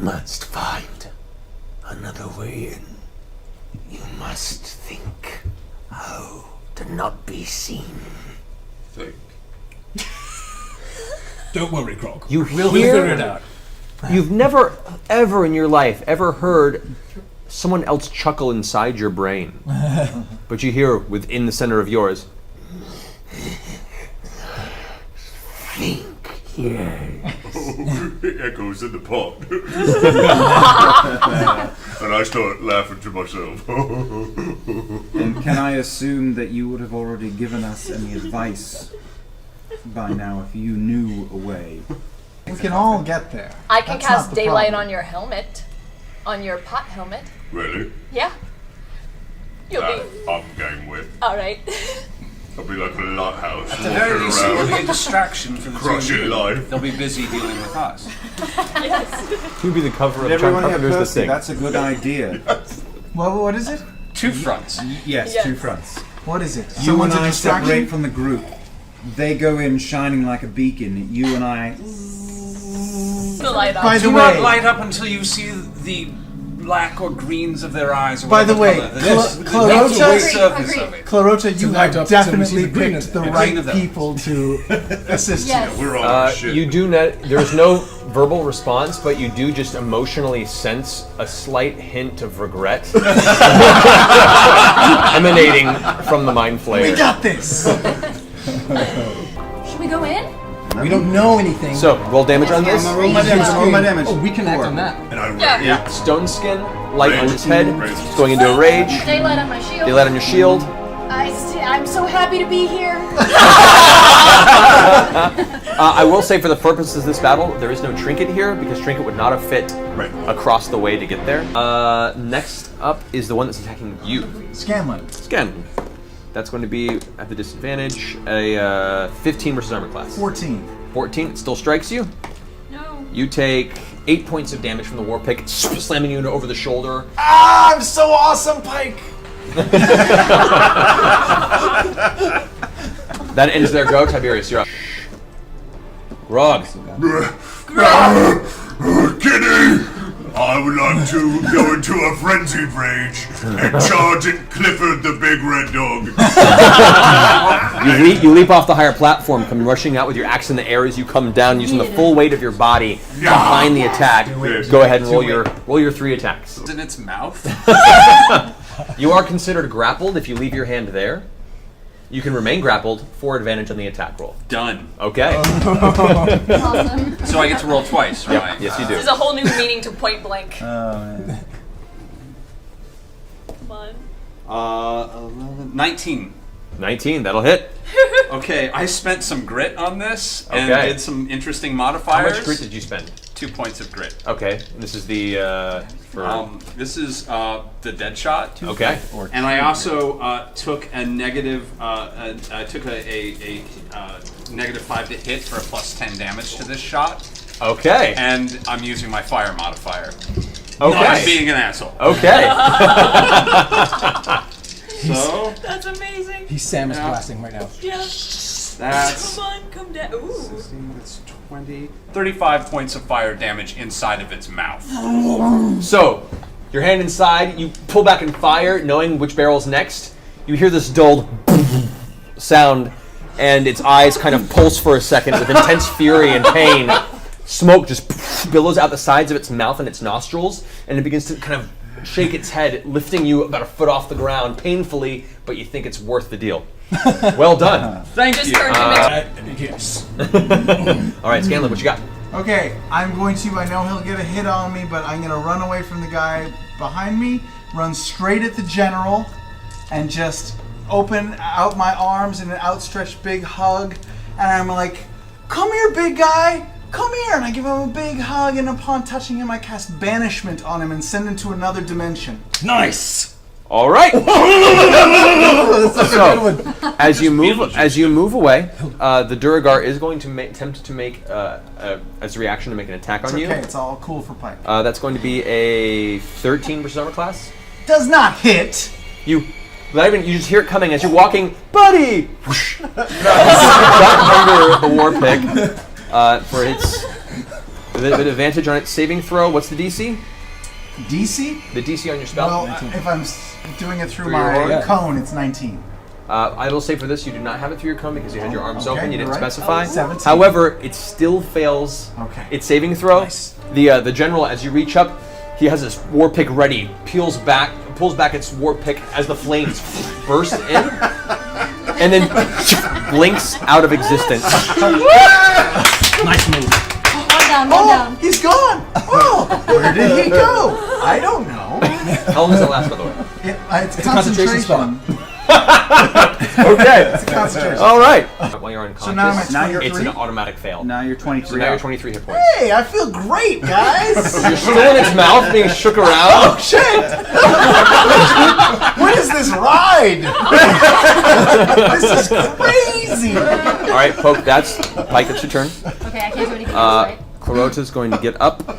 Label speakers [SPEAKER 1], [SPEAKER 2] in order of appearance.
[SPEAKER 1] must find another way in. You must think how to not be seen.
[SPEAKER 2] Think.
[SPEAKER 3] Don't worry, Grog.
[SPEAKER 1] You
[SPEAKER 3] We'll figure it out.
[SPEAKER 1] You've never, ever in your life, ever heard someone else chuckle inside your brain. But you hear within the center of yours, think, yes.
[SPEAKER 2] It echoes in the pot. And I start laughing to myself.
[SPEAKER 4] And can I assume that you would have already given us any advice by now if you knew a way?
[SPEAKER 5] We can all get there.
[SPEAKER 6] I can
[SPEAKER 5] That's
[SPEAKER 6] cast
[SPEAKER 5] not the
[SPEAKER 6] daylight
[SPEAKER 5] problem.
[SPEAKER 6] on your helmet. On your pot helmet.
[SPEAKER 2] Really?
[SPEAKER 6] Yeah. You'll be...
[SPEAKER 2] I'm game with.
[SPEAKER 6] Alright.
[SPEAKER 2] I'll be like a lighthouse.
[SPEAKER 7] At the very least, it will be a
[SPEAKER 2] around.
[SPEAKER 7] distraction for the
[SPEAKER 2] Crushing
[SPEAKER 7] team.
[SPEAKER 2] life.
[SPEAKER 7] They'll be busy dealing with us.
[SPEAKER 1] You'd be the cover of John
[SPEAKER 4] Everyone here,
[SPEAKER 1] Carpenter's The
[SPEAKER 4] Percy,
[SPEAKER 1] Thing.
[SPEAKER 4] that's a good idea.
[SPEAKER 5] What is it?
[SPEAKER 7] Two fronts.
[SPEAKER 4] Yes,
[SPEAKER 6] Yes.
[SPEAKER 4] 2 fronts.
[SPEAKER 5] What is it?
[SPEAKER 4] You
[SPEAKER 5] Someone's
[SPEAKER 4] and
[SPEAKER 5] a
[SPEAKER 4] I
[SPEAKER 5] distraction?
[SPEAKER 4] separate from the group. They go in shining like a beacon. You and I...
[SPEAKER 6] The light on.
[SPEAKER 5] By the
[SPEAKER 7] Do not
[SPEAKER 5] way,
[SPEAKER 7] light up until you see the black or greens of their eyes. Or
[SPEAKER 5] By the
[SPEAKER 7] whatever
[SPEAKER 5] way,
[SPEAKER 7] color. The
[SPEAKER 5] Clarota-
[SPEAKER 7] surface of it.
[SPEAKER 5] Clarota, you
[SPEAKER 3] light
[SPEAKER 5] have
[SPEAKER 3] up until we see
[SPEAKER 5] definitely
[SPEAKER 3] the green
[SPEAKER 5] picked
[SPEAKER 3] of
[SPEAKER 5] the
[SPEAKER 3] them.
[SPEAKER 5] right
[SPEAKER 7] Green of them.
[SPEAKER 5] people to assist
[SPEAKER 6] Yes.
[SPEAKER 5] you.
[SPEAKER 2] We're on shit.
[SPEAKER 1] You do not, there's no verbal response, but you do just emotionally sense a slight hint of regret emanating from the mind flayer.
[SPEAKER 5] We got this!
[SPEAKER 6] Should we go in?
[SPEAKER 3] We don't know anything.
[SPEAKER 1] So, roll damage on this.
[SPEAKER 4] Roll my damage, roll my damage.
[SPEAKER 3] Oh, we can act on that.
[SPEAKER 2] And I
[SPEAKER 6] Yeah.
[SPEAKER 1] Stone skin, light on
[SPEAKER 2] Rage.
[SPEAKER 1] its head,
[SPEAKER 2] Rage.
[SPEAKER 1] it's going into a rage.
[SPEAKER 6] Daylight on my shield.
[SPEAKER 1] Daylight on your shield.
[SPEAKER 6] I'm so happy to be here.
[SPEAKER 1] I will say for the purposes of this battle, there is no trinket here, because trinket would not have fit across the way to get there. Next up is the one that's attacking you.
[SPEAKER 5] Scanlan.
[SPEAKER 1] Scanlan. That's going to be at the disadvantage, a 15 versus armor class.
[SPEAKER 5] 14.
[SPEAKER 1] 14, it still strikes you.
[SPEAKER 6] No.
[SPEAKER 1] You take 8 points of damage from the war pick, slamming you over the shoulder.
[SPEAKER 5] Ah, I'm so awesome, Pike!
[SPEAKER 1] That ends their go. Tiberius, you're up. Grog.
[SPEAKER 2] Kitty! I would like to go into a frenzied rage and charge at Clifford the big red dog.
[SPEAKER 1] You leap off the higher platform, come rushing out with your axe in the air as you come down, using the full weight of your body behind the attack. Go ahead and roll your 3 attacks.
[SPEAKER 7] In its mouth.
[SPEAKER 1] You are considered grappled if you leave your hand there. You can remain grappled for advantage on the attack roll.
[SPEAKER 7] Done.
[SPEAKER 1] Okay.
[SPEAKER 6] Awesome.
[SPEAKER 7] So I get to roll twice, right?
[SPEAKER 1] Yes, you do.
[SPEAKER 6] This is a whole new meaning to point blank.
[SPEAKER 4] man.
[SPEAKER 6] Come on.
[SPEAKER 7] 19.
[SPEAKER 1] 19, that'll hit.
[SPEAKER 7] Okay, I spent some grit on this and
[SPEAKER 1] Okay.
[SPEAKER 7] did some interesting
[SPEAKER 1] How
[SPEAKER 7] modifiers.
[SPEAKER 1] much grit did you spend?
[SPEAKER 7] 2 points of grit.
[SPEAKER 1] Okay, this is the
[SPEAKER 7] This is the dead shot.
[SPEAKER 1] okay.
[SPEAKER 7] And I also took a negative. I took a negative 5 to hit for a plus 10 damage to this shot,
[SPEAKER 1] Okay.
[SPEAKER 7] and I'm using my fire modifier.
[SPEAKER 1] Okay.
[SPEAKER 7] Not being an asshole.
[SPEAKER 1] Okay.
[SPEAKER 7] So
[SPEAKER 6] That's amazing.
[SPEAKER 3] He's Samus blasting right now.
[SPEAKER 6] Yeah.
[SPEAKER 7] that's
[SPEAKER 6] Come on, come down. Ooh.
[SPEAKER 7] that's 20, 35 points of fire damage inside of its mouth.
[SPEAKER 1] So, your hand inside, you pull back and fire, knowing which barrel's next. You hear this dull sound, and its eyes kind of pulse for a second with intense fury and pain. Smoke just billows out the sides of its mouth and its nostrils, and it begins to kind of shake its head, lifting you about a foot off the ground painfully, but you think it's worth the deal. Well done.
[SPEAKER 7] Thank
[SPEAKER 6] Just
[SPEAKER 7] you.
[SPEAKER 6] turned him into...
[SPEAKER 3] Yes.
[SPEAKER 1] All right, Scanlan, what you got?
[SPEAKER 5] Okay, I'm going to, I know he'll get a hit on me, but I'm going to run away from the guy behind me, run straight at the general, and just open out my arms in an outstretched big hug, and I'm like, come here, big guy! Come here! And I give him a big hug, and upon touching him, I cast Banishment on him and send him to another dimension.
[SPEAKER 3] Nice.
[SPEAKER 1] All right. So, as you move away, the Duragar is going to attempt to make, as a reaction, to make an attack
[SPEAKER 5] It's
[SPEAKER 1] on you.
[SPEAKER 5] okay, it's all cool for Pike.
[SPEAKER 1] That's going to be a 13 versus armor class.
[SPEAKER 5] Does not hit!
[SPEAKER 1] You just hear it coming as you're walking, buddy. Whoosh. Duck under the war pick for its With advantage on its saving throw. What's the DC?
[SPEAKER 5] DC?
[SPEAKER 1] The DC on your spell?
[SPEAKER 5] Well, if I'm doing it through
[SPEAKER 1] Through your
[SPEAKER 5] my
[SPEAKER 1] horn?
[SPEAKER 5] cone, it's 19.
[SPEAKER 1] I will say for this, you do not have it through your cone because you had your arms
[SPEAKER 5] Okay,
[SPEAKER 1] open. You
[SPEAKER 5] you're
[SPEAKER 1] didn't
[SPEAKER 5] right.
[SPEAKER 1] specify.
[SPEAKER 5] 17.
[SPEAKER 1] However, it still fails its saving throw.
[SPEAKER 5] Nice.
[SPEAKER 1] The general, as you reach up, he has his war pick ready. Pulls back its war pick as the flames burst in, and then blinks out of existence.
[SPEAKER 3] Nice move.
[SPEAKER 8] One down, one
[SPEAKER 5] Oh,
[SPEAKER 8] down.
[SPEAKER 5] he's gone! Oh, where did he go? I don't know.
[SPEAKER 1] How long does it last, by the way?
[SPEAKER 5] It's
[SPEAKER 3] concentration
[SPEAKER 5] concentration.
[SPEAKER 1] Okay.
[SPEAKER 5] Concentration.
[SPEAKER 1] All right. While you're unconscious,
[SPEAKER 5] So now I'm at
[SPEAKER 4] Now you're
[SPEAKER 5] 23?
[SPEAKER 1] it's an automatic fail.
[SPEAKER 4] Now you're 23.
[SPEAKER 1] So now you're 23 hit points.
[SPEAKER 5] Hey, I feel great, guys!
[SPEAKER 1] You're still in its mouth, being shook around.
[SPEAKER 5] Oh, shit! What is this ride? This is crazy!
[SPEAKER 1] All right, Poke. That's Pike. It's your turn.
[SPEAKER 8] Okay, I can't do anything else, right?
[SPEAKER 1] Clarota's going to get up